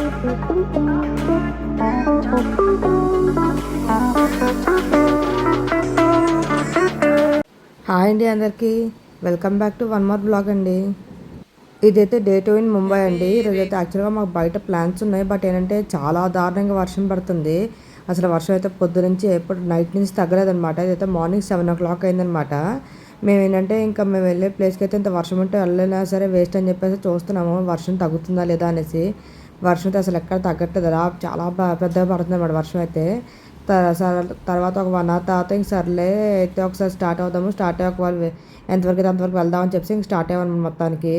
Hi అండి అందరికీ, welcome back to one more blog అండి. ఇదైతే డే 2 ఇన్ ముంబై అండి. ఈరోజైతే యాక్చువల్గా మాకు బయట ప్లాన్స్ ఉన్నాయి, బట్ ఏంటంటే చాలా దారుణంగా వర్షం పడుతుంది. అసలు వర్షం అయితే పొద్దు నుంచి ఎప్పుడు నైట్ నుంచి తగ్గలేదనమాట. ఇదైతే మార్నింగ్ 7 o'clock అయిందనమాట. మేము ఏంటంటే ఇంకా మేము వెళ్ళే ప్లేస్కి అయితే ఇంత వర్షం ఉంటే వెళ్ళినా సరే వేస్ట్ అని చెప్పేసి చూస్తున్నాము వర్షం తగ్గుతుందా లేదా అనేసి. వర్షం అయితే అసలు ఎక్కడ తగ్గట్లేదు, అలా చాలా పెద్దగా పడుతుంది అన్నమాట వర్షం అయితే. తర్వాత ఒక 1 hour తర్వాత ఇంక సర్లే అయితే ఒకసారి స్టార్ట్ అవుదాము, స్టార్ట్ అయ్యి ఒకవేళ ఎంతవరకు అయితే అంతవరకు వెళ్దామని చెప్పేసి ఇంక స్టార్ట్ అయ్యామన్నమాట మొత్తానికి.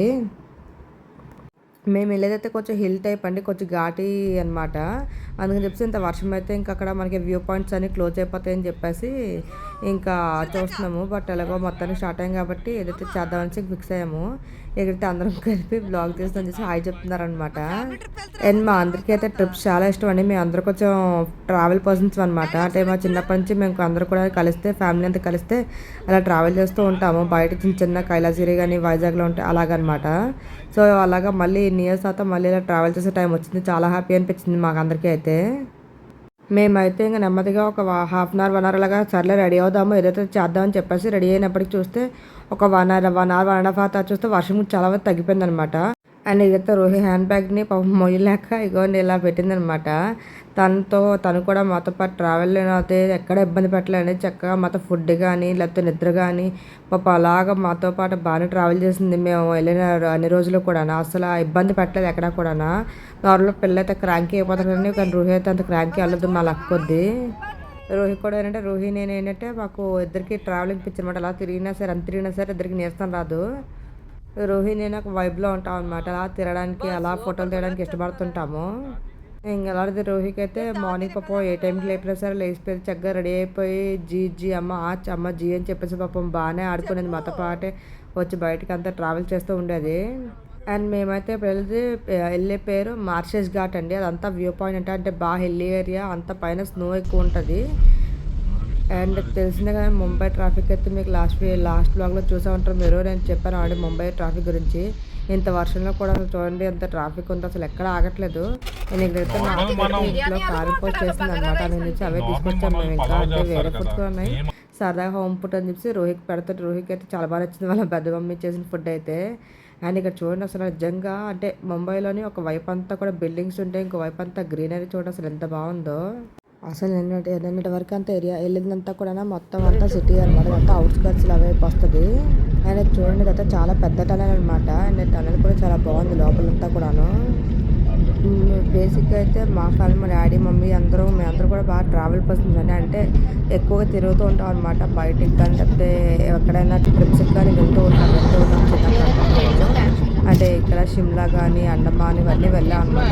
మేము వెళ్ళేదైతే కొంచెం హిల్ టైప్ అండి, కొంచెం ఘాటి అనమాట. అందుకని చెప్పేసి ఇంత వర్షం అయితే ఇంకా అక్కడ మనకి వ్యూ పాయింట్స్ అన్ని క్లోజ్ అయిపోతాయని చెప్పేసి ఇంకా చూస్తున్నాము. బట్ ఎలాగో మొత్తానికి స్టార్ట్ అయ్యాం కాబట్టి ఏదైతే చేద్దామని ఫిక్స్ అయ్యాము. ఎక్కడైతే అందరం కలిపి బ్లాగ్ తీస్తామని చేసి హాయ్ చెప్తున్నారనమాట. అండ్ మా అందరికీ అయితే ట్రిప్స్ చాలా ఇష్టం అండి. మేము అందరూ కొంచెం ట్రావెల్ పర్సన్స్ అనమాట. అంటే మా చిన్నప్పటి నుంచి మేము అందరూ కూడా కలిస్తే ఫ్యామిలీ అంతా కలిస్తే అలా ట్రావెల్ చేస్తూ ఉంటాము. బయట చిన్న చిన్న కైలాసగిరి కానీ వైజాగ్లో ఉంటాయి అలాగనమాట. సో అలాగా మళ్ళీ ఇన్ని ఇయర్స్ తర్వాత మళ్ళీ ఇలా ట్రావెల్ చేసే టైం వచ్చింది. చాలా హ్యాపీ అనిపించింది మాకు అందరికీ అయితే. మేమైతే ఇంకా నెమ్మదిగా ఒక 1/2 hour 1 hour అలాగా సర్లే రెడీ అవుదాము ఏదైతే చేద్దామని చెప్పేసి రెడీ అయినప్పటికి చూస్తే ఒక 1 hour 1.5 hour చూస్తే వర్షం చాలా వరకు తగ్గిపోయింది అనమాట. అండ్ ఇదైతే రోహి హ్యాండ్ బ్యాగ్ని పాపం మొయ్యలేక ఇగోండి ఇలా పెట్టిందనమాట. తను కూడా మాతో పాటు ట్రావెల్ అయితే ఎక్కడ ఇబ్బంది పెట్టలేండి, చక్కగా మాతో ఫుడ్ కానీ లేకపోతే నిద్ర కానీ పాప అలాగా మాతో పాటు బాగానే ట్రావెల్ చేసింది. మేము వెళ్ళిన అన్ని రోజులు కూడా అసలు ఇబ్బంది పెట్టలేదు ఎక్కడా కూడా. నార్మల్ పిల్లలు అయితే క్రాంకీ అయిపోతారని, కానీ రోహి అయితే అంత క్రాంకీ అవ్వదు మా లక్కొద్ది. రోహి కూడా ఏంటంటే రోహి నేను ఏంటంటే మాకు ఇద్దరికి ట్రావెలింగ్ పిచ్చి అనమాట. అలా తిరిగినా సరే ఇద్దరికి నీరసం రాదు. రోహి నేను ఒక వైబ్లో ఉంటాం అనమాట. అలా తిరగడానికి అలా ఫోటోలు తీయడానికి ఇష్టపడుతుంటాము. ఇంక అలాంటిది రోహికి అయితే మార్నింగ్ పాపం ఏ టైంకి లేపినా సరే లేచిపోయి చక్కగా రెడీ అయిపోయి జీ అమ్మ జీ అని చెప్పేసి పాపం బాగానే ఆడుకునేది మాతో పాటే వచ్చి బయటకు అంతా ట్రావెల్ చేస్తూ ఉండేది. అండ్ మేమైతే ఇప్పుడు వెళ్ళే పేరు మార్షెస్ ఘాట్ అండి. అదంతా వ్యూ పాయింట్ అంటే బాగా హిల్లీ ఏరియా, అంత పైన స్నో ఎక్కువ ఉంటుంది. అండ్ తెలిసిందే కానీ ముంబై ట్రాఫిక్ అయితే మీకు లాస్ట్ బ్లాగ్లో చూసే ఉంటారు మీరు. నేను చెప్పాను ఆల్రెడీ ముంబై ట్రాఫిక్ గురించి. ఇంత వర్షంలో కూడా అసలు చూడండి ఎంత ట్రాఫిక్ ఉంది, అసలు ఎక్కడ ఆగట్లేదు. నేను ఇక్కడైతే ఇంట్లో కారం పోస్ట్ చేసింది అనమాట. నేను నుంచి అవే తీసుకొచ్చాము మేము. ఇంకా అంటే వేరే ఫుడ్స్ కూడా ఉన్నాయి, సరదాగా హోమ్ ఫుడ్ అని చెప్పి రోహికి పెడతాడు. రోహికి అయితే చాలా బాగా నచ్చింది వాళ్ళ పెద్ద మమ్మీ చేసిన ఫుడ్ అయితే. అండ్ ఇక్కడ చూడండి అసలు నిజంగా అంటే ముంబైలోని ఒక వైపు అంతా కూడా బిల్డింగ్స్ ఉంటాయి, ఇంకో వైపు అంతా గ్రీనరీ చూడండి అసలు ఎంత బాగుందో. అసలు నిన్నటి వరకు అంత ఏరియా వెళ్ళిందంతా కూడా మొత్తం అంతా సిటీ అనమాట. అంతా అవుట్స్కర్ట్స్లో వైపు వస్తుంది. అండ్ చూడండి అయితే చాలా పెద్ద టనల్ అనమాట. అండ్ టనల్ కూడా చాలా బాగుంది లోపలంతా కూడాను. బేసిక్గా అయితే మా ఫ్యామిలీ మా డాడీ మమ్మీ మేమందరూ కూడా బాగా ట్రావెల్ పర్సన్స్ అండి. అంటే ఎక్కువగా తిరుగుతూ ఉంటాం అనమాట బయటికి కానీ లేకపోతే ఎక్కడైనా ట్రిప్స్కి కానీ వెళ్తూ ఉంటాం చిన్నప్పుడు. అంటే ఇక్కడ షిమ్లా కానీ అండమాన్ ఇవన్నీ వెళ్ళాం అనమాట.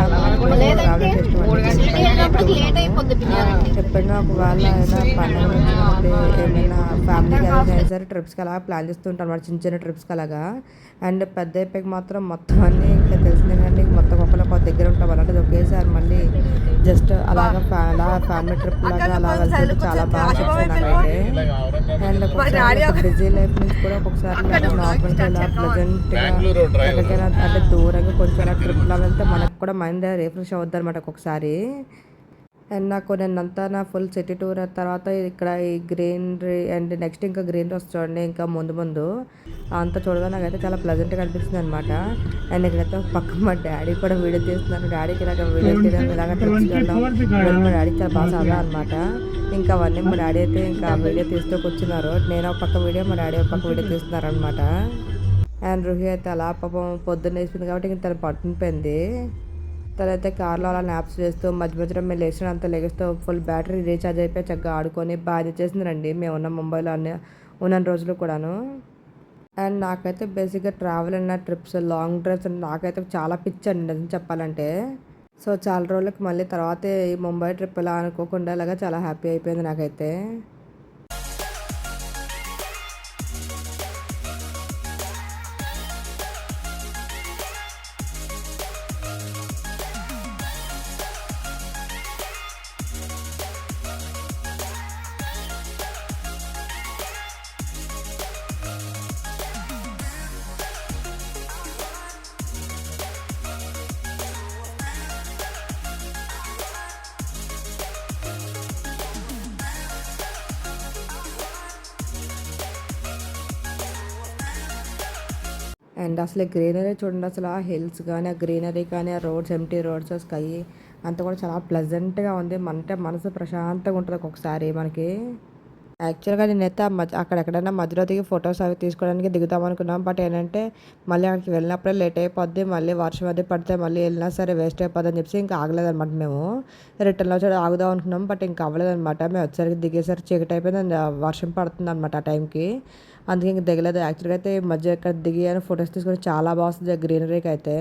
ట్రావెల్ ఎప్పుడైనా ఒకవేళ ఏదైనా పండుగ వచ్చినప్పుడు ఏమైనా ఫ్యామిలీ గ్యాదరింగ్ అయినా సరే ట్రిప్స్కి అలా ప్లాన్ చేస్తూ ఉంటాం అనమాట, చిన్న చిన్న ట్రిప్స్కి అలాగా. అండ్ పెద్ద అయిపోయి మాత్రం మొత్తం అన్నీ ఇంకా తెలిసిందే కానీ మొత్తం ఒక దగ్గర ఉంటాం. అలాంటిది ఒకేసారి మళ్ళీ జస్ట్ అలాగా ఫ్యామిలీ ట్రిప్ లాగా అలా వెళ్తుంటే చాలా బాగా అనిపిస్తుంది నాకైతే. అండ్ బిజీ లైఫ్ నుంచి కూడా ఒక్కొక్కసారి నార్మల్గా ఇలా ప్లెజెంట్గా ఎక్కడికైనా అంటే దూరంగా కొంచెం అలా ట్రిప్లా వెళ్తే మనకు కూడా మైండ్ రిఫ్రెష్ అవుద్ది అనమాట ఒక్కొక్కసారి. అండ్ నాకు నేనంతా నా ఫుల్ సిటీ టూర్ తర్వాత ఇక్కడ ఈ గ్రీనరీ అండ్ నెక్స్ట్ ఇంకా గ్రీనరీ వస్తుంది చూడండి ఇంకా ముందు అంతా చూడగా నాకైతే చాలా ప్లెజెంట్గా అనిపిస్తుంది అనమాట. అండ్ ఇక్కడైతే పక్క మా డాడీ కూడా వీడియో తీస్తున్నారు. డాడీకి ఇలాగ వీడియో తీయడం ఇలాగ ట్రిప్స్కి వెళ్ళడం మా డాడీ చాలా బాగా సరదా అనమాట. ఇంకా అవన్నీ మా డాడీ అయితే ఇంకా వీడియో తీస్తూ కూర్చున్నారు. నేను ఒక పక్క వీడియో మా డాడీ ఒక పక్క వీడియో తీస్తున్నారు అనమాట. అండ్ రుహి అయితే అలా పాపం పొద్దున్న వేసిపోయింది కాబట్టి ఇంక తను పట్టుకుపోయింది. తర్వాత కార్లో అలా న్యాప్స్ చేస్తూ మధ్యలో మేము లేచినంత లెగిస్తూ ఫుల్ బ్యాటరీ రీఛార్జ్ అయిపోయి చక్కగా ఆడుకొని బాగా చేసిందండి మేము ఉన్న ముంబైలో ఉన్న రోజులు కూడాను. అండ్ నాకైతే బేసిక్గా ట్రావెల్ అన్న ట్రిప్స్ లాంగ్ డ్రైవ్స్ నాకైతే చాలా పిచ్చి అండి నిజం చెప్పాలంటే. సో చాలా రోజులకి మళ్ళీ తర్వాత ఈ ముంబై ట్రిప్ ఇలా అనుకోకుండా ఇలాగా చాలా హ్యాపీ అయిపోయింది నాకైతే. అండ్ అసలు గ్రీనరీ చూడండి, అసలు ఆ హిల్స్ కానీ, ఆ గ్రీనరీ కానీ, ఆ రోడ్స్, ఎంటీ రోడ్స్, స్కై అంతా కూడా చాలా ప్లెజెంట్‌గా ఉంది. అంటే మనసు ప్రశాంతంగా ఉంటది ఒక్కొక్కసారి మనకి. యాక్చువల్‌గా నేనైతే అక్కడెక్కడైనా మధ్యలో దిగి ఫోటోస్ అవి తీసుకోవడానికి దిగుదాం అనుకున్నాం. బట్ ఏంటంటే మళ్ళీ అక్కడికి వెళ్ళినప్పుడే లేట్ అయిపోద్ది. మళ్ళీ వర్షం అది పడితే మళ్ళీ వెళ్ళినా సరే వేస్ట్ అయిపోద్దని చెప్పేసి ఇంకా ఆగలేదనమాట మేము. రిటర్న్‌లో వచ్చి ఆగుదాం అనుకున్నాం. బట్ ఇంకా అవ్వలేదనమాట. మేము వచ్చేసరికి దిగేసరికి చీకటి అయిపోయింది. అండ్ వర్షం పడుతుందనమాట ఆ టైంకి. అందుకే ఇంక దిగలేదు. యాక్చువల్‌గా అయితే ఈ మధ్య ఇక్కడ దిగాను, ఫోటోస్ తీసుకొని చాలా బాగొస్తుంది గ్రీనరీకి అయితే.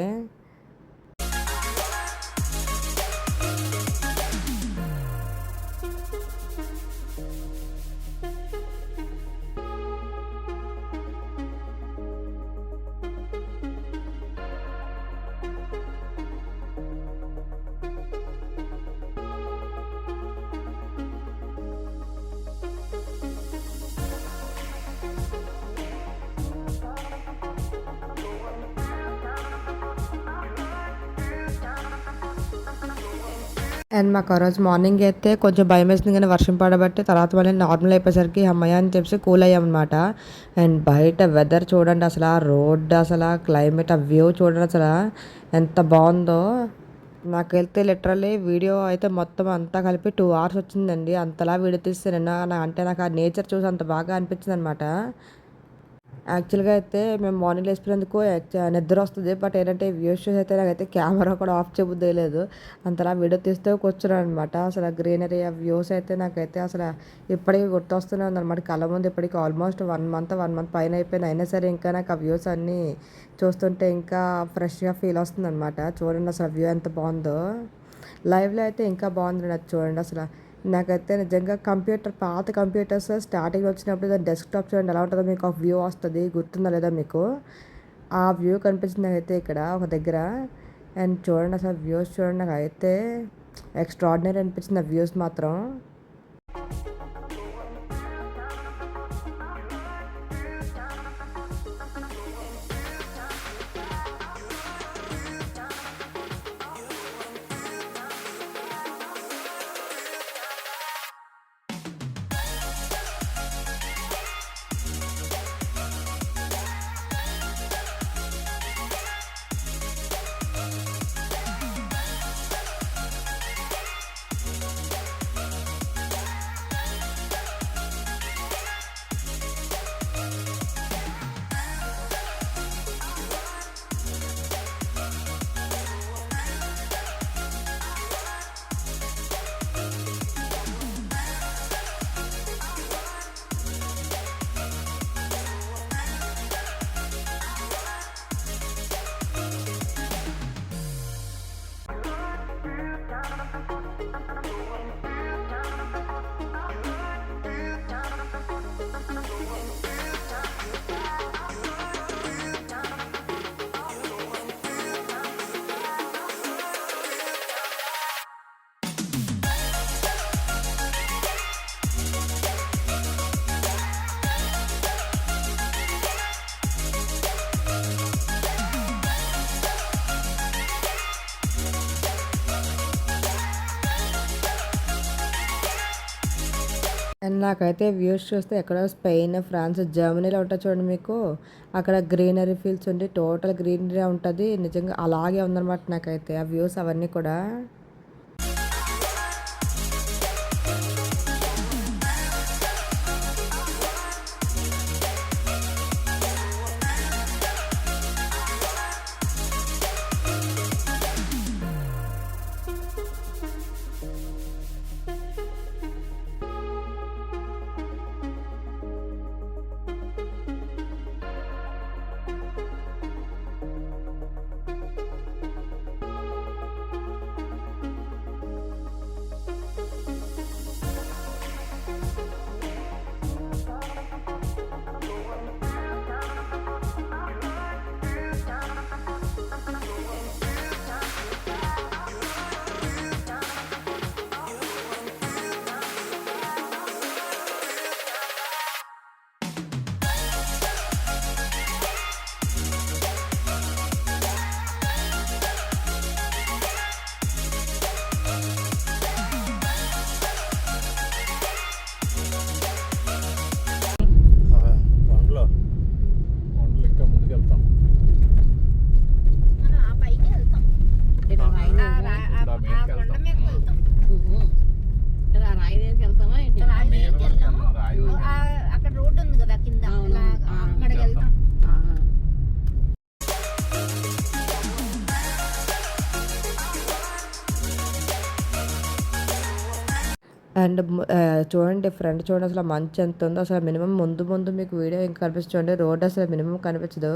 అండ్ మాకు ఆ రోజు మార్నింగ్ అయితే కొంచెం భయమేసింది కానీ వర్షం పడబట్టి తర్వాత మళ్ళీ నార్మల్ అయిపోయేసరికి హమ్మయ్య అని చెప్పేసి కూల్ అయ్యామన్నమాట. అండ్ బయట వెదర్ చూడండి, అసలు ఆ రోడ్, అసలు ఆ క్లైమేట్, ఆ వ్యూ చూడండి అసలు ఎంత బాగుందో. నాకైతే లిటరల్లీ వీడియో అయితే మొత్తం అంతా కలిపి 2 అవర్స్ వచ్చిందండి. అంతలా వీడియో తీస్తే నిన్న అంటే నాకు ఆ నేచర్ చూసి అంత బాగా అనిపించింది అనమాట. యాక్చువల్‌గా అయితే మేము మార్నింగ్ లేసిపోయినందుకు నిద్ర వస్తది. బట్ ఏంటంటే వ్యూస్ చూసి అయితే నాకైతే కెమెరా కూడా ఆఫ్ చేయబుద్దేయలేదు. అంతలా వీడియో తీస్తూ కూర్చున్నాననమాట. అసలు ఆ గ్రీనరీ, ఆ వ్యూస్ అయితే నాకైతే అసల ఇప్పటికి గుర్తొస్తూనే ఉందనమాట కళ్ళ ముందు. ఇప్పటికి ఆల్మోస్ట్ 1 మంత్ పైన అయిపోయింది. అయినా సరే ఇంకా నాకు ఆ వ్యూస్ అన్నీ చూస్తుంటే ఇంకా ఫ్రెష్‌గా ఫీల్ వస్తుందనమాట. చూడండి అసలు వ్యూ ఎంత బావుందో. లైవ్‌లో అయితే ఇంకా బాగుంది నాకు చూడండి అసల. నాకైతే నిజంగా పాత కంప్యూటర్స్ స్టార్టింగ్‌లో వచ్చినప్పుడు దాని డెస్క్‌టాప్ చూడండి ఎలా ఉంటదో, మీకు ఒక వ్యూ వస్తది. గుర్తుందా లేదా మీకు? ఆ వ్యూ కనిపించింది నాకైతే ఇక్కడ ఒక దగ్గర. అండ్ చూడండి అసలు వ్యూస్ చూడండి, నాకైతే ఎక్స్ట్రార్డినరీ అనిపించింది ఆ వ్యూస్ మాత్రం. అండ్ నాకైతే వ్యూస్ చూస్తే ఎక్కడో స్పెయిన్, ఫ్రాన్స్, జర్మనీలో ఉంటది చూడండి మీకు. అక్కడ గ్రీనరీ ఫీల్స్ ఉండి టోటల్ గ్రీనరీ ఉంటది. నిజంగా అలాగే ఉందనమాట నాకైతే ఆ వ్యూస్ అవన్నీ కూడా. అండ్ చూడండి ఫ్రంట్ చూడండి అసలు మంచు ఎంత ఉందో అసలు మినిమం ముందు ముందు మీకు వీడియో ఇంకా కనిపిస్తుంది రోడ్ అసలు మినిమం కనిపించదు.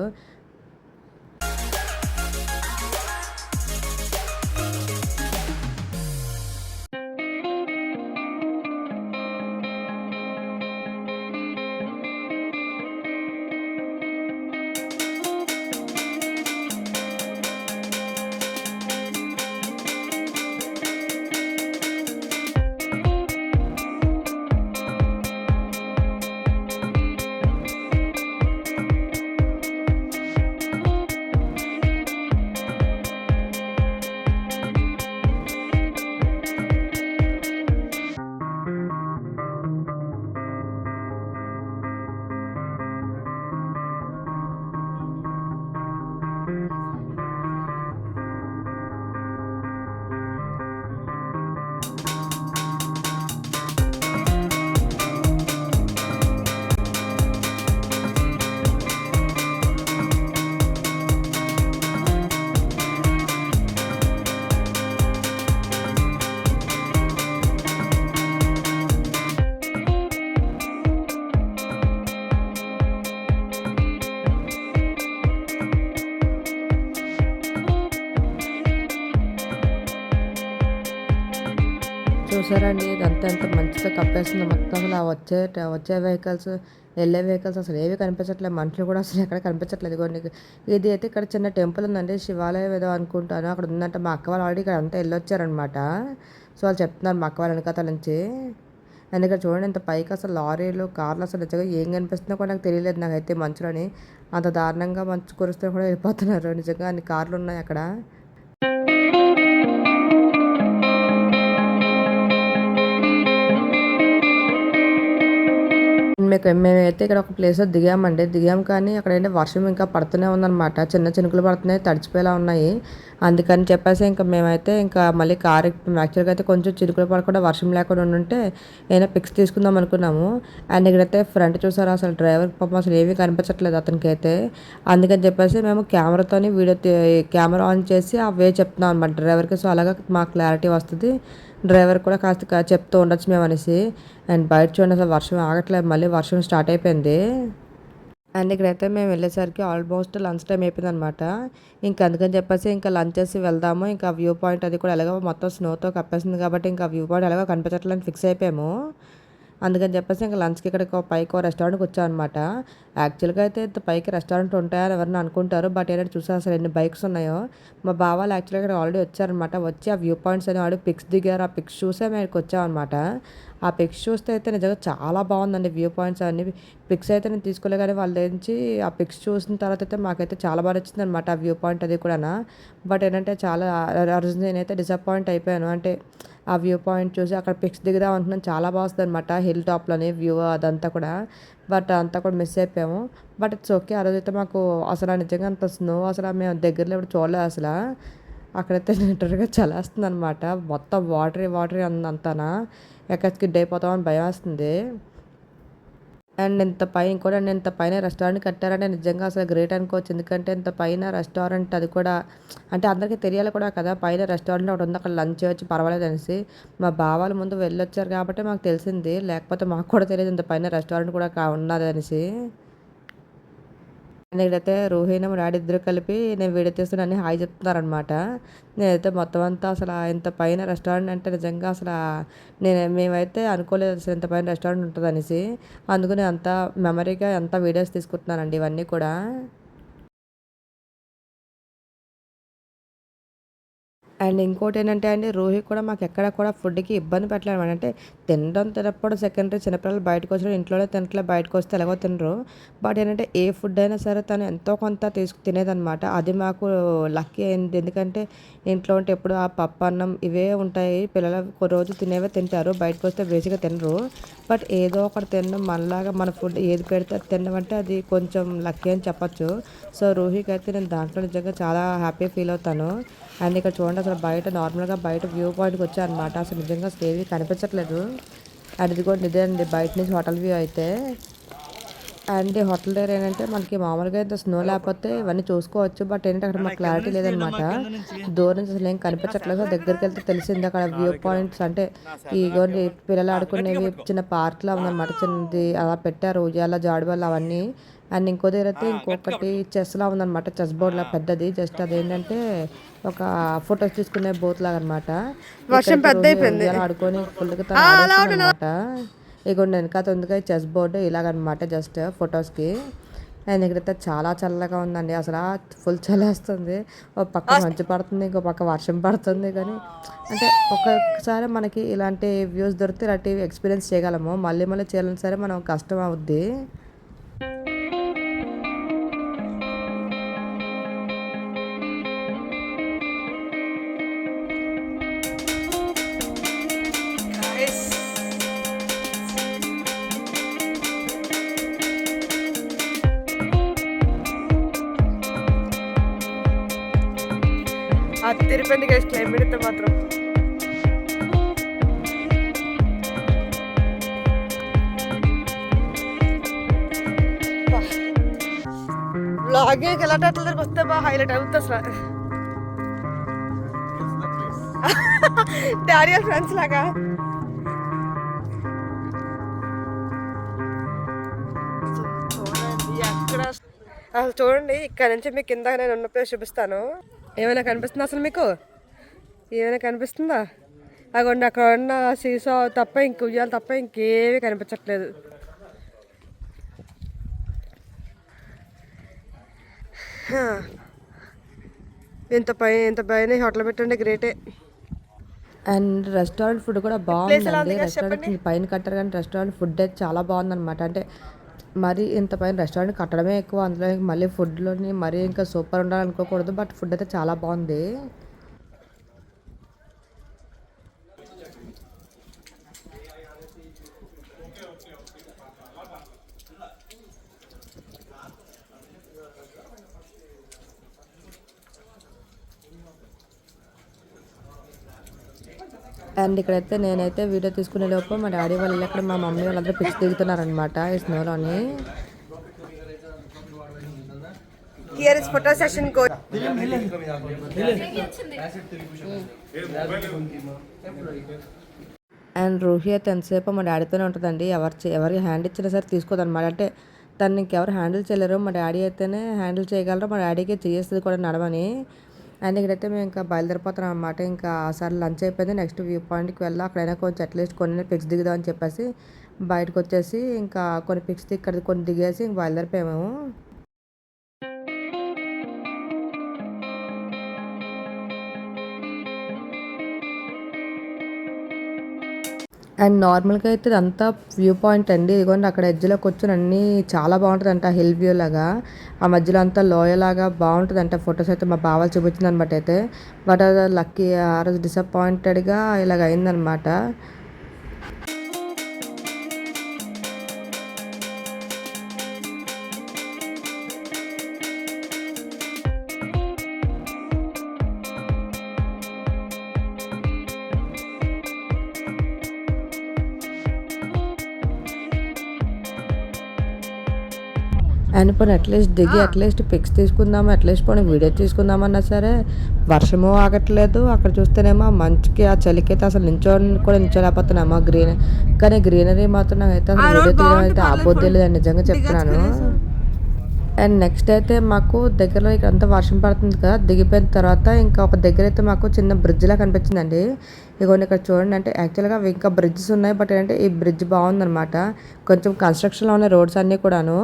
చూసారండి ఇదంతా ఎంత మంచిగా కప్పేస్తుందో మొత్తం అసలు వచ్చే వెహికల్స్ వెళ్ళే వెహికల్స్ అసలు ఏవి కనిపించట్లేదు, మనుషులు కూడా అసలు ఎక్కడ కనిపించట్లేదు. కొన్ని ఇది అయితే ఇక్కడ చిన్న టెంపుల్ ఉందండి, శివాలయం ఏదో అనుకుంటాను అక్కడ ఉందంటే. మా అక్క వాళ్ళు ఆల్రెడీ ఇక్కడ అంతా వెళ్ళొచ్చారనమాట. సో వాళ్ళు చెప్తున్నారు మా అక్క వాళ్ళ వెనకాతల నుంచి. అండ్ ఇక్కడ చూడండి ఇంత పైకి అసలు లారీలు కార్లు అసలు నిజంగా ఏం కనిపిస్తుందో కూడా నాకు తెలియలేదు. నాకైతే మంచులోని అంత దారుణంగా మంచు కురుస్తూ కూడా వెళ్ళిపోతున్నారు. నిజంగా అన్ని కార్లు ఉన్నాయి అక్కడ. మేమైతే ఇక్కడ ఒక ప్లేస్లో దిగాం కానీ అక్కడ ఏంటంటే వర్షం ఇంకా పడుతూనే ఉందన్నమాట. చిన్న చినుకులు పడుతున్నాయి, తడిచిపోయేలా ఉన్నాయి. అందుకని చెప్పేసి ఇంకా మేమైతే ఇంకా మళ్ళీ కార్ యాక్చువల్గా అయితే కొంచెం చినుకులు పడకుండా వర్షం లేకుండా ఉండుంటే ఏదైనా పిక్స్ తీసుకుందాం అనుకున్నాము. అండ్ ఇక్కడైతే ఫ్రంట్ చూసారా అసలు డ్రైవర్ పాపం అసలు ఏమీ కనిపించట్లేదు అతనికి అయితే. అందుకని చెప్పేసి మేము కెమెరాతోని కెమెరా ఆన్ చేసి ఆ వే చెప్తున్నాం అనమాట డ్రైవర్కి. సో అలాగా మాకు క్లారిటీ వస్తుంది, డ్రైవర్ కూడా కాస్త చెప్తూ ఉండొచ్చు మేము అనేసి. అండ్ బయట చూడండి అసలు వర్షం ఆగట్లేదు, మళ్ళీ వర్షం స్టార్ట్ అయిపోయింది. అండ్ ఇక్కడైతే మేము వెళ్ళేసరికి ఆల్మోస్ట్ లంచ్ టైం అయిపోయింది అనమాట. ఇంకా అందుకని చెప్పేసి ఇంకా లంచ్ చేసి వెళ్దాము. ఇంకా వ్యూ పాయింట్ అది కూడా ఎలాగో మొత్తం స్నోతో కప్పేసింది కాబట్టి ఇంకా వ్యూ పాయింట్ ఎలాగో కనిపించట్లని ఫిక్స్ అయిపోయాము. అందుకని చెప్పేసి ఇంకా లంచ్కి ఇక్కడికి పైకి రెస్టారెంట్కి వచ్చాం అనమాట. యాక్చువల్గా అయితే పైకి రెస్టారెంట్ ఉంటాయని ఎవరైనా అనుకుంటారు, బట్ ఏంటంటే చూసారు అసలు ఎన్ని బైక్స్ ఉన్నాయో. మా బావాలు యాక్చువల్గా ఇక్కడ ఆల్రెడీ వచ్చారనమాట. వచ్చి ఆ వ్యూ పాయింట్స్ అని ఆల్రెడీ పిక్స్ దిగారు. ఆ పిక్స్ చూసే మేము ఇక్కడికి వచ్చామన్నమాట. ఆ పిక్స్ చూస్తే అయితే నిజంగా చాలా బాగుందండి వ్యూ పాయింట్స్ అన్ని. పిక్స్ అయితే నేను తీసుకోలే కానీ వాళ్ళ నుంచి ఆ పిక్స్ చూసిన తర్వాత అయితే మాకైతే చాలా బాగా నచ్చింది అనమాట ఆ వ్యూ పాయింట్ అది కూడా. బట్ ఏంటంటే చాలా నేనైతే డిసప్పాయింట్ అయిపోయాను. అంటే ఆ వ్యూ పాయింట్ చూసి అక్కడ పిక్స్ దిగుదాం అంటున్నాను, చాలా బాగుంది అనమాట హిల్ టాప్లోనే వ్యూ అదంతా కూడా. బట్ అంతా కూడా మిస్ అయిపోయాము. But it's okay. ఆ రోజైతే మాకు అసలు నిజంగా అంత స్నో అసలు మేము దగ్గరలో ఇప్పుడు చూడలేదు అసలు. అక్కడైతే లిటరల్గా చలేస్తుంది అనమాట. మొత్తం వాటరీ అంతానా ఎక్కడ స్కిడ్ అయిపోతామని భయం వేస్తుంది. అండ్ ఇంత పైన రెస్టారెంట్ కట్టారంటే నిజంగా అసలు గ్రేట్ అనుకోవచ్చు. ఎందుకంటే ఇంత పైన రెస్టారెంట్ అది కూడా అంటే అందరికీ తెలియాలి కూడా కదా, పైన రెస్టారెంట్ ఒకటి ఉంది, అక్కడ లంచ్ చేయొచ్చు పర్వాలేదు అనేసి. మా బావాలు ముందు వెళ్ళొచ్చారు కాబట్టి మాకు తెలిసింది, లేకపోతే మాకు కూడా తెలియదు ఇంత పైన రెస్టారెంట్ కూడా ఉన్నది అనేసి. ఇక్కడైతే రోహిణి మా డాడీ ఇద్దరు కలిపి నేను వీడియో తీస్తున్నాను హాయ్ చెప్తున్నారనమాట. నేనైతే మొత్తం అంతా అసలు ఇంత పైన రెస్టారెంట్ అంటే నిజంగా అసలు మేమైతే అనుకోలేదు అసలు ఇంత పైన రెస్టారెంట్ ఉంటుంది అనేసి. అందుకని అంతా మెమరీగా అంతా వీడియోస్ తీసుకుంటున్నానండి ఇవన్నీ కూడా. అండ్ ఇంకోటి ఏంటంటే అండి రోహి కూడా మాకు ఎక్కడ కూడా ఫుడ్కి ఇబ్బంది పెట్టలేదు అనమాట. అంటే తినడం తినకపోవడం సెకండరీ, చిన్నపిల్లలు బయటకు వచ్చిన ఇంట్లోనే తినట్లే, బయటకు వస్తే ఎలాగో తినరు. బట్ ఏంటంటే ఏ ఫుడ్ అయినా సరే తను ఎంతో కొంత తినేదనమాట. అది మాకు లక్కీ అయింది. ఎందుకంటే ఇంట్లో ఉంటే ఎప్పుడు ఆ పప్పు అన్నం ఇవే ఉంటాయి, పిల్లలు రోజు తినేవే తింటారు, బయటకు వస్తే బేసిక్గా తినరు. బట్ ఏదో ఒకటి తినడం మనలాగా మన ఫుడ్ ఏది పెడితే అది తినడం అంటే అది కొంచెం లక్కీ అని చెప్పొచ్చు. సో రోహికి అయితే నేను దాంట్లో నిజంగా చాలా హ్యాపీ ఫీల్ అవుతాను. అండ్ ఇక్కడ చూడండి అసలు బయట నార్మల్గా బయట వ్యూ పాయింట్కి వచ్చాయన్నమాట. అసలు నిజంగా ఏవి కనిపించట్లేదు. అండ్ ఇది కూడా ఇదే అండి బయట నుంచి హోటల్ వ్యూ అయితే. అండ్ హోటల్ దగ్గర ఏంటంటే మనకి మామూలుగా ఇంత స్నో లేకపోతే ఇవన్నీ చూసుకోవచ్చు. బట్ ఏంటంటే అక్కడ మాకు క్లారిటీ లేదనమాట. దూరం నుంచి అసలు ఏం కనిపించట్లేదు. సో దగ్గరికి వెళ్తే తెలిసింది అక్కడ వ్యూ పాయింట్స్ అంటే ఇగోండి పిల్లలు ఆడుకునేవి చిన్న పార్క్లా ఉందన్నమాట. చిన్నది అలా పెట్టారు ఉయ్యాల జాడుబల్ల అవన్నీ. అండ్ ఇంకో దగ్గర అయితే ఇంకొకటి చెస్లా ఉందన్నమాట. చెస్ బోర్డ్లా పెద్దది. జస్ట్ అదేంటంటే ఒక ఫొటోస్ తీసుకునే బోత్ లాగా అనమాట. వర్షం పెద్ద అయిపోయింది ఆడుకొని ఫుల్గా ఆడేస్తుంది అనమాట. ఇగోండి వెనక తొందరగా చెస్ బోర్డు ఇలాగనమాట జస్ట్ ఫొటోస్కి. అండ్ ఇక్కడైతే చాలా చల్లగా ఉందండి. అసలు ఫుల్ చలేస్తుంది. ఒక పక్క మంచు పడుతుంది, ఇంకో పక్క వర్షం పడుతుంది. కానీ అంటే ఒక్కొక్కసారి మనకి ఇలాంటి వ్యూస్ దొరికితే ఇలాంటివి ఎక్స్పీరియన్స్ చేయగలము. మళ్ళీ మళ్ళీ చేయాలని సరే మనం కష్టం అవుద్ది. తిరుపతి గైస్ క్లైమేట్ అయితే మాత్రం బ్లాగింగ్ ఎలా దగ్గరికి వస్తే బాగా హైలైట్ అవుతుంది అసలు. డాడీ ఫ్రెండ్స్ లాగా చూడండి అక్కడ అసలు చూడండి. ఇక్కడ నుంచి మీకు కింద నేను ఉన్న ప్లేస్ చూపిస్తాను. ఏమైనా కనిపిస్తుందా అసలు మీకు? ఏమైనా కనిపిస్తుందా? అగోండి అక్కడ ఉన్న సీసా తప్ప ఇంక ఉయ్యాలు తప్ప ఇంకేమీ కనిపించట్లేదు. ఇంత పైన హోటల్ పెట్టండి గ్రేటే. అండ్ రెస్టారెంట్ ఫుడ్ కూడా బాగుందండి. రెస్టారెంట్ పైన కట్టారు కానీ రెస్టారెంట్ ఫుడ్ అయితే చాలా బాగుందన్నమాట. అంటే మరి ఇంత పైన రెస్టారెంట్ కట్టడమే ఎక్కువ, అందులో మళ్ళీ ఫుడ్లోని మరీ ఇంకా సూపర్ ఉండాలనుకోకూడదు. బట్ ఫుడ్ అయితే చాలా బాగుంది. అండ్ ఇక్కడైతే నేనైతే వీడియో తీసుకునే లోపు మా డాడీ వాళ్ళు ఇక్కడ మా మమ్మీ వాళ్ళందరూ పిచ్చి దిగుతున్నారనమాట ఈ స్నోలోని. అండ్ రూహి అయితే ఎంతసేపు మా డాడీతోనే ఉంటుందండి. ఎవరికి హ్యాండ్ ఇచ్చినా సరే తీసుకోదన్నమాట. అంటే తను ఇంకెవరు హ్యాండిల్ చేయలేరు. మా డాడీ అయితేనే హ్యాండిల్ చేయగలరు. మా డాడీకి చేస్తుంది కూడా నడవని. అండ్ ఇక్కడైతే మేము ఇంకా బయలుదేరిపోతున్నాం అనమాట. ఇంకా సార్ లంచ్ అయిపోయింది. నెక్స్ట్ వ్యూ పాయింట్కి వెళ్ళి అక్కడైనా కొంచెం అట్లీస్ట్ కొన్ని పిక్స్ దిగుదాం అని చెప్పేసి బయటకు వచ్చేసి ఇంకా కొన్ని పిక్స్ ఇక్కడ కొన్ని దిగేసి ఇంక బయలుదేరిపోయాము. అండ్ నార్మల్గా అయితే ఇదంతా వ్యూ పాయింట్ అండి. ఇదిగోండి అక్కడ ఎడ్జ్లో కూర్చొని అన్నీ చాలా బాగుంటుందంట హిల్ వ్యూ లాగా. ఆ మధ్యలో అంతా లోయలాగా బాగుంటుందంట. ఫొటోస్ అయితే మా బావాలు చూపించింది అనమాట. అయితే బట్ అది లక్కీ ఆ రోజు డిసప్పాయింటెడ్గా ఇలాగ అయిందనమాట. అండ్ పోనీ అట్లీస్ట్ దిగి అట్లీస్ట్ పిక్స్ తీసుకుందాము, అట్లీస్ట్ పోనీ వీడియో తీసుకుందామన్నా సరే వర్షము ఆగట్లేదు. అక్కడ చూస్తేనేమో మంచుకి ఆ చలికైతే అసలు కూడా నించోలేకపోతున్నామా కానీ గ్రీనరీ మాత్రం నాకైతే అసలు వీడియో తీయడం అయితే ఆబోద్దే లేదండి, నిజంగా చెప్తున్నాను. అండ్ నెక్స్ట్ అయితే మాకు దగ్గరలో ఇక్కడ అంతా వర్షం పడుతుంది కదా, దిగిపోయిన తర్వాత ఇంకా ఒక దగ్గర అయితే మాకు చిన్న బ్రిడ్జ్లా కనిపించిందండి. ఇగోండి ఇక్కడ చూడండి. అంటే యాక్చువల్గా ఇంకా బ్రిడ్జెస్ ఉన్నాయి. బట్ ఏంటంటే ఈ బ్రిడ్జ్ బాగుందన్నమాట. కొంచెం కన్స్ట్రక్షన్లో ఉన్నాయి రోడ్స్ అన్నీ కూడాను.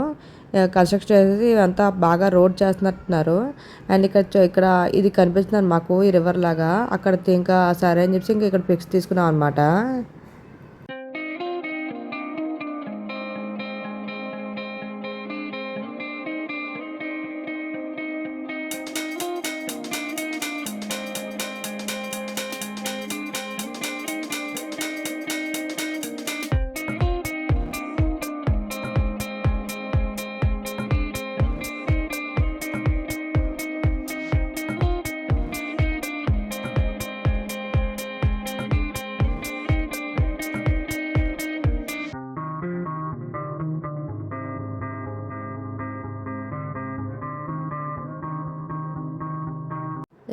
కన్స్ట్రక్షన్ చేసి అంతా బాగా రోడ్ చేస్తున్నట్టున్నారు. అండ్ ఇక్కడ ఇది కనిపిస్తుంది మాకు ఈ రివర్ లాగా. అక్కడ ఇంకా సరే అని చెప్పి ఇంకా ఇక్కడ పిక్స్ తీసుకున్నాం అనమాట.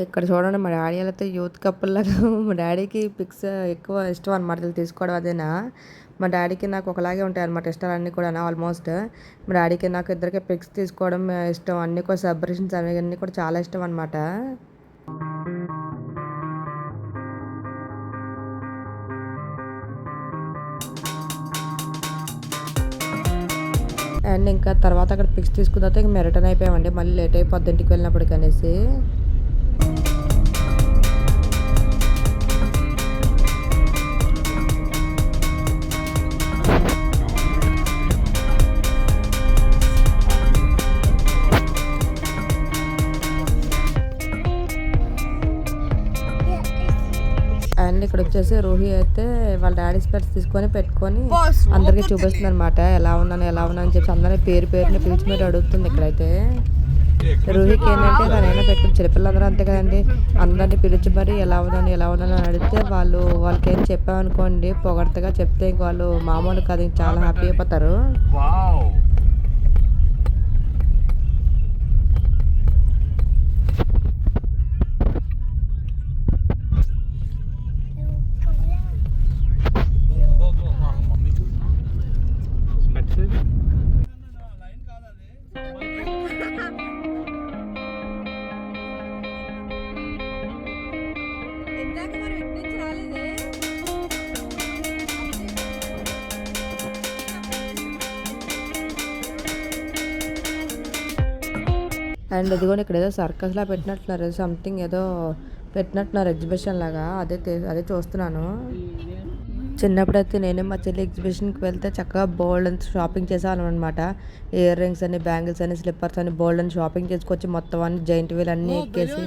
ఇక్కడ చూడండి మా డాడీ అయితే యూత్ కపుల్ లాగా మా డాడీకి పిక్స్ ఎక్కువ ఇష్టం అనమాట వీళ్ళు తీసుకోవడం అదేనా. మా డాడీకి నాకు ఒకలాగే ఉంటాయి అనమాట ఇష్టాలన్నీ కూడా ఆల్మోస్ట్. మా డాడీకి నాకు ఇద్దరికి పిక్స్ తీసుకోవడం ఇష్టం, అన్నీ కూడా సెలబ్రేషన్స్ అవన్నీ కూడా చాలా ఇష్టం అనమాట. అండ్ ఇంకా తర్వాత అక్కడ పిక్స్ తీసుకున్న తర్వాత ఇంకా రిటర్న్ అయిపోయామండి, మళ్ళీ లేట్ అయిపోద్ది ఇంటికి వెళ్ళినప్పటికి అనేసి. అండ్ ఇక్కడ వచ్చేసి రూహి అయితే వాళ్ళ డాడీ స్పెట్స్ తీసుకొని పెట్టుకొని అందరికీ చూపిస్తుంది అనమాట, ఎలా ఉన్నాను అని చెప్పి అందరినీ పేరుని పిలిచి మీరు అడుగుతుంది. ఇక్కడైతే రూహికి ఏంటంటే దానైనా పెట్టుకుని చిన్నపిల్లలందరూ అంతే కదండి, అందరినీ పిలిచి మరి ఎలా ఉన్నాను అని అడిగితే వాళ్ళకి ఏం చెప్పామనుకోండి పొగడతగా చెప్తే ఇంక వాళ్ళు మామూలు కాదు, ఇంక చాలా హ్యాపీ అయిపోతారు. అండ్ ఇదిగోని ఇక్కడ ఏదో సర్కస్లా పెట్టినట్టున్నారు, సంథింగ్ ఏదో పెట్టినట్టున్నారు ఎగ్జిబిషన్ లాగా, అదే చూస్తున్నాను. చిన్నప్పుడైతే నేను మా చెల్లి ఎగ్జిబిషన్కి వెళ్తే చక్కగా బోల్డ్ అని షాపింగ్ చేసేవాళ్ళం అనమాట. ఇయర్ రింగ్స్ అని, బ్యాంగిల్స్ అని, స్లిప్పర్స్ అని బోల్డ్ అని షాపింగ్ చేసుకొచ్చి మొత్తం అన్ని జైంట్ వీల్ అన్నీ ఎక్కేసి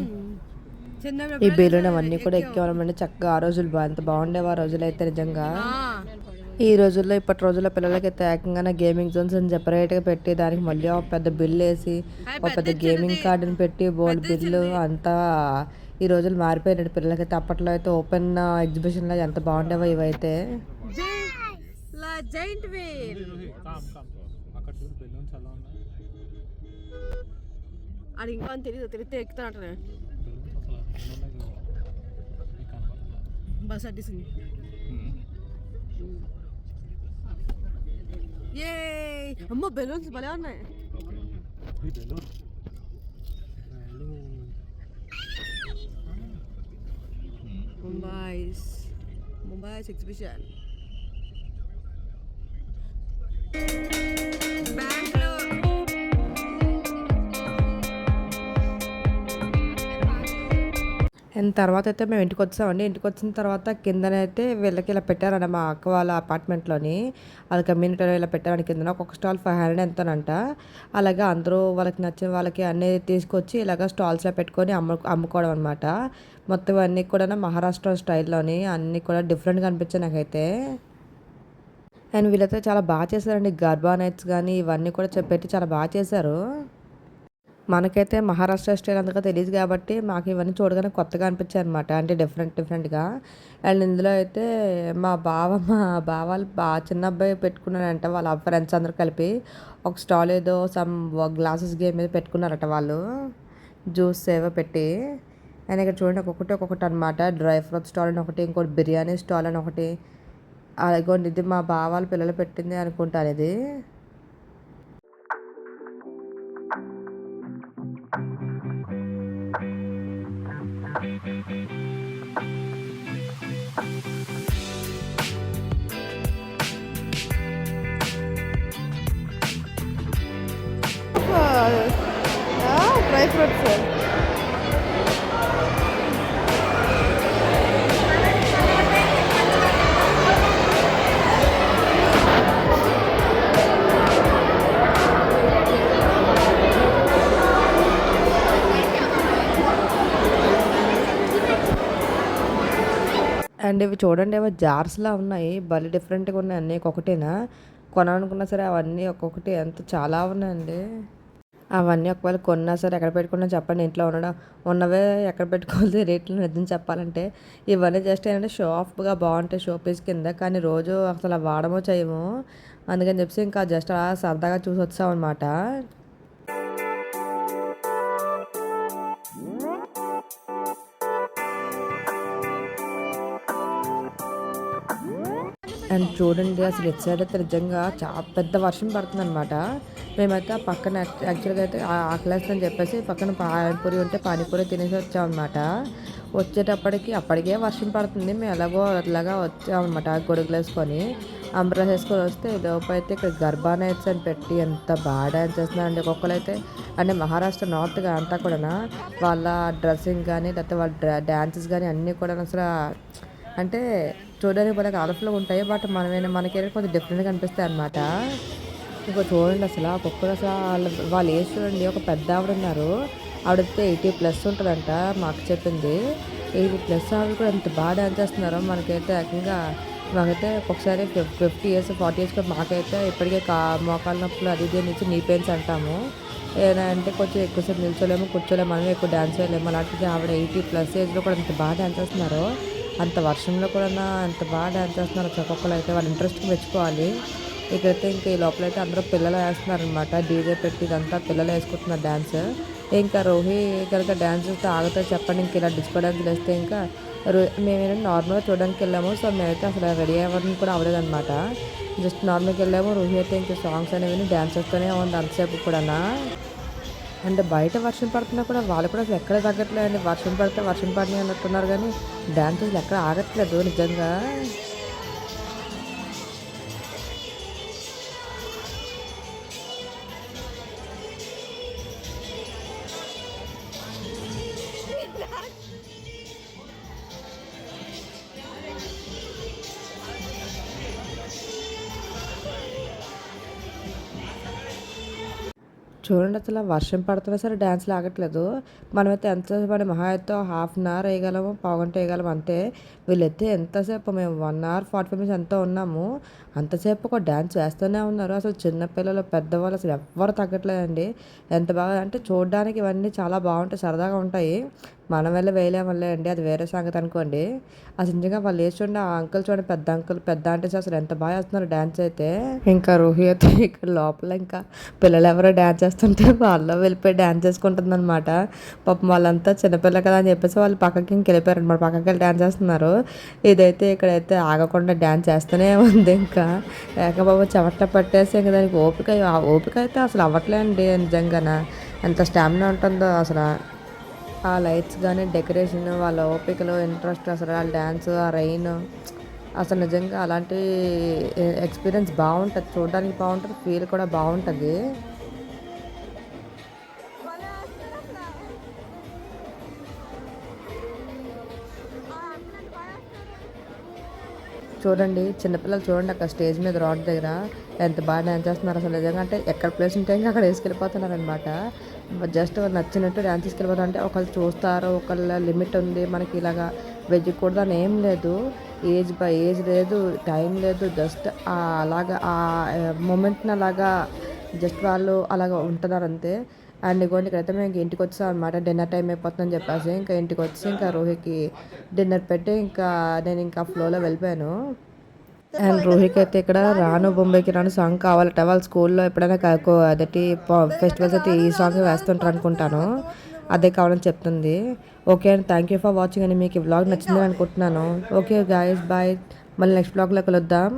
ఈ బెలూన్ అవన్నీ కూడా ఎక్కేవాళ్ళమండి. చక్కగా ఆ రోజులు ఎంత బాగుండేవి ఆ రోజులు అయితే నిజంగా. ఈ రోజుల్లో ఇప్పటి రోజుల్లో పిల్లలకైతే ఏకంగా గేమింగ్ జోన్స్ అని సెపరేట్గా పెట్టి దానికి మళ్ళీ ఒక పెద్ద బిల్ వేసి ఒక పెద్ద గేమింగ్ కార్డుని పెట్టి బోర్డు బిల్లు అంతా ఈ రోజులు మారిపోయినాడు పిల్లలకైతే. అప్పట్లో అయితే ఓపెన్ ఎగ్జిబిషన్లో ఎంత బాగుండేవో ఇవైతే. తెలియదు ఎక్కుతానంటే బస్ అడ్డేసింది. ఏ అమ్మ బెలూన్స్ భలే ఉన్నాయి. ముంబై ఎగ్జిబిషన్ అండ్ తర్వాత అయితే మేము ఇంటికి వచ్చామండి. ఇంటికి వచ్చిన తర్వాత కిందనైతే వీళ్ళకి ఇలా పెట్టారన్న మా అక్క వాళ్ళ అపార్ట్మెంట్లోని, అది కమ్యూనిటీలో ఇలా పెట్టారని కిందన ఒక్కొక్క స్టాల్ 500 ఎంతోనంట. అలాగే అందరూ వాళ్ళకి నచ్చిన వాళ్ళకి అన్నీ తీసుకొచ్చి ఇలాగ స్టాల్స్లో పెట్టుకొని అమ్ముకోవడం అనమాట. మొత్తం అన్నీ కూడా మహారాష్ట్ర స్టైల్లోని అన్నీ కూడా డిఫరెంట్గా అనిపించాయి నాకైతే. అండ్ వీళ్ళైతే చాలా బాగా చేశారండి, గర్బా నైట్స్ కానీ ఇవన్నీ కూడా పెట్టి చాలా బాగా చేశారు. మనకైతే మహారాష్ట్ర స్టైల్ అంతగా తెలియదు కాబట్టి మాకు ఇవన్నీ చూడగానే కొత్తగా అనిపించాయి అనమాట, అంటే డిఫరెంట్గా. అండ్ ఇందులో అయితే మా బావాలు చిన్న అబ్బాయి పెట్టుకున్నారంట, వాళ్ళ ఫ్రెండ్స్ అందరూ కలిపి ఒక స్టాల్ ఏదో సమ్ గ్లాసెస్ గేమ్ మీద పెట్టుకున్నారట వాళ్ళు, జ్యూస్ ఏవో పెట్టి. అండ్ ఇక్కడ చూడండి ఒక్కొక్కటి అనమాట, డ్రై ఫ్రూట్ స్టాల్ అని ఒకటి, ఇంకోటి బిర్యానీ స్టాల్ అని ఒకటి. అలాగోండి ఇది మా బావాల పిల్లలు పెట్టింది అనుకుంటాను ఇది. డ్రై ఫ్రూట్స్ అండ్ ఇవి చూడండి ఏవో జార్స్లా ఉన్నాయి, భలే డిఫరెంట్గా ఉన్నాయి అన్నీ. ఒక్కొక్కటేనా కొనాలనుకున్నా సరే అవన్నీ ఒక్కొక్కటి ఎంత చాలా ఉన్నాయండి. అవన్నీ ఒకవేళ కొన్నా సరే ఎక్కడ పెట్టుకున్నా చెప్పండి, ఇంట్లో ఉన్నవే ఎక్కడ పెట్టుకోవాలి రేట్లు నిజం చెప్పాలంటే. ఇవన్నీ జస్ట్ ఏంటంటే షో ఆఫ్గా బాగుంటాయి షో పీస్ కింద, కానీ రోజు అసలు వాడమో చేయము. అందుకని చెప్పి ఇంకా జస్ట్ అలా సరదాగా చూసి వచ్చామన్నమాట. అండ్ చూడండి అసలు ఇటు సైడ్ అయితే నిజంగా చాలా పెద్ద వర్షం పడుతుందనమాట. మేమైతే ఆ పక్కన యాక్చువల్‌గా అయితే ఆకలేస్తుందని చెప్పేసి పక్కన పానీపూరి ఉంటే పానీపూరి తినేసి వచ్చామనమాట. వచ్చేటప్పటికి అప్పటికే వర్షం పడుతుంది. మేము ఎలాగో అట్లాగా వచ్చామనమాట గొడుగులేసుకొని. అంబ్రెల్లా ఏసుకొని వస్తే ఈలోపైతే ఇక్కడ గర్బా నైట్స్ అని పెట్టి ఎంత బాగా డాన్స్ చేస్తున్నారండి. ఒక్కొక్కళ్ళైతే అంటే మహారాష్ట్ర నార్త్‌గా అంతా కూడాను వాళ్ళ డ్రెస్సింగ్ గాని లేకపోతే వాళ్ళ డాన్సెస్ గాని అన్నీ కూడాను అసల అంటే చూడడానికి భలే కలర్‌ఫుల్‌గా ఉంటాయి. బట్ మనకేంటంటే కొంచెం డిఫరెంట్‌గా అనిపిస్తాయన్నమాట. ఇంక చూడండి అసల ఒక్కొక్కరు అసల వాళ్ళ ఏజ్ చూడండి. ఒక పెద్దావిడున్నారు. ఆవిడైతే 80+ ఉంటదంట మా అక్క చెప్పింది. 80+ ఆవిడ కూడా ఎంత బాగా డాన్స్ చేస్తున్నారో మనకైతే ఏకంగా మాకైతే ఒక్కొక్కసారి 50 ఇయర్స్, 40 ఇయర్స్ కూడా మాకైతే ఇప్పటికే మోకాళ్ళ నొప్పులు అది ఇది నుంచి నీ పెయిన్స్ అంటాము. ఏదైనా అంటే కొంచెం ఎక్కువసేపు నిల్చోలేము, కూర్చోలేము, మనమే ఎక్కువ డాన్స్ చేయలేము. అలాంటిది ఆవిడ 80+ ఏజ్‌లో కూడా ఎంత బాగా డాన్స్ చేస్తున్నారో. అంత వర్షంలో కూడాను ఎంత బాగా డాన్స్ చేస్తున్నారో ఒక్కొక్కళ్ళైతే వాళ్ళ ఇంట్రెస్ట్‌కి మెచ్చుకోవాలి. ఇక్కడైతే ఇంకా ఈ లోపలైతే అందరూ పిల్లలు వేస్తున్నారనమాట. డీజే పెట్టి ఇదంతా పిల్లలు వేసుకుంటున్నారు డాన్స్. ఇంకా రోహి కనుక డాన్స్ చేస్తే ఆగుతారు చెప్పండి. ఇంక ఇలా డిస్కో డాన్సులు వేస్తే ఇంకా మేమేంటంటే నార్మల్‌గా చూడడానికి వెళ్ళాము. సో మేమైతే అసలు రెడీ అవ్వడం కూడా అవ్వలేదనమాట. జస్ట్ నార్మల్‌గా వెళ్ళాము. రోహి అయితే ఇంకా సాంగ్స్ అనేవి విని డాన్స్ చేస్తూనే ఉంది అంతసేపు కూడానా. అంటే బయట వర్షం పడుతున్నా కూడా వాళ్ళు కూడా అసలు ఎక్కడ తగ్గట్లేదండి. వర్షం పడితే వర్షం పడని అన్నట్టున్నారు కానీ డాన్స్ అసలు ఎక్కడ ఆగట్లేదు నిజంగా. చూడండి అసల వర్షం పడుతున్నా సరే డాన్స్‌లు ఆగట్లేదు. మనమైతే ఎంతసేపు అని మహా అయితే హాఫ్ అన్ అవర్ ఎయగలము, పావుగంట ఎయగలము అంతే. వీళ్ళైతే ఎంతసేపు మేము 1 అవర్ 45 మినిట్స్ ఎంతో ఉన్నాము. అంతసేపు ఒక డాన్స్ వేస్తూనే ఉన్నారు. అసలు చిన్న పిల్లలు, పెద్దవాళ్ళు అసలు ఎవ్వరు తగ్గట్లేదండి. ఎంత బాగా అంటే చూడడానికి ఇవన్నీ చాలా బావుంటాయి, సరదాగా ఉంటాయి. మనం వెళ్ళి వేయలేములే అండి. అది వేరే సంగతి అనుకోండి. అసలు నిజంగా వాళ్ళు ఏసి చూడండి ఆ అంకుల్ చూడండి పెద్ద అంకుల్, పెద్ద ఆంటీస్ అసలు ఎంత బాగా చేస్తున్నారు డాన్స్ అయితే. ఇంకా రూహి అయితే ఇక్కడ లోపల ఇంకా పిల్లలు ఎవరో డాన్స్ చేస్తుంటే వాళ్ళలో వెళ్ళిపోయి డాన్స్ చేసుకుంటుందనమాట. పాపం వాళ్ళంతా చిన్నపిల్ల కదా అని చెప్పేసి వాళ్ళు పక్కకి ఇంకెళ్ళిపోయారనమాట. పక్కకి వెళ్ళి డాన్స్ చేస్తున్నారు. ఇదైతే ఇక్కడైతే ఆగకుండా డాన్స్ చేస్తూనే ఉంది ఇంకా. ఏకబాబు చెమట పట్టేసి ఇంక దానికి ఓపిక ఆ ఓపిక అయితే అసలు అవ్వట్లేదండి నిజంగాన. ఎంత స్టామినా ఉంటుందో అసలు. ఆ లైట్స్ గానీ, డెకరేషన్, వాళ్ళ ఓపికలు, ఇంట్రెస్ట్ అసలు ఆ డాన్స్, ఆ రెయిన్ అసలు నిజంగా అలాంటి ఎక్స్‌పీరియన్స్ బావుంటది. చూడడానికి బావుంటది. ఫీల్ కూడా బావుంటది. చూడండి చిన్నపిల్లలు చూడండి అక్కడ స్టేజ్ మీద రోడ్ దగ్గర ఎంత బాగా డాన్స్ చేస్తున్నారు అసలు నిజంగా. అంటే ఎక్కడ ప్లేస్ ఉంటే ఇంకా అక్కడ వేసుకెళ్ళిపోతున్నారనమాట. జస్ట్ వాళ్ళు నచ్చినట్టు డాన్స్ తీసుకెళ్ళిపోతారు. అంటే ఒకళ్ళు చూస్తారు, ఒకళ్ళ లిమిట్ ఉంది. మనకి ఇలాగా వెయ్యకూడదు అని ఏం లేదు. ఏజ్ బై ఏజ్ లేదు, టైం లేదు. జస్ట్ అలాగా ఆ మూమెంట్‌ని అలాగా జస్ట్ వాళ్ళు అలాగా ఉంటున్నారు అంతే. అండ్ ఇగోండి ఇక్కడైతే మేము ఇంక ఇంటికి వచ్చాం అనమాట. డిన్నర్ టైం అయిపోతుందని చెప్పేసి ఇంకా ఇంటికి వచ్చి ఇంకా రోహికి డిన్నర్ పెట్టి ఇంకా నేను ఇంకా ఫ్లోలో వెళ్ళిపోయాను. అండ్ రోహికి అయితే ఇక్కడ రాను బొంబాయికి రాను సాంగ్ కావాలట. వాళ్ళ స్కూల్లో ఎప్పుడైనా అదేంటి ఫెస్టివల్స్ అయితే ఈ సాంగ్ వేస్తుంటారు అనుకుంటాను. అదే కావాలని చెప్తుంది. ఓకే అండి థ్యాంక్ యూ ఫర్ వాచింగ్ అండి. మీకు ఈ వ్లాగ్ నచ్చిందని అనుకుంటున్నాను. Okay guys bye. మళ్ళీ నెక్స్ట్ వ్లాగ్లో కలుద్దాం.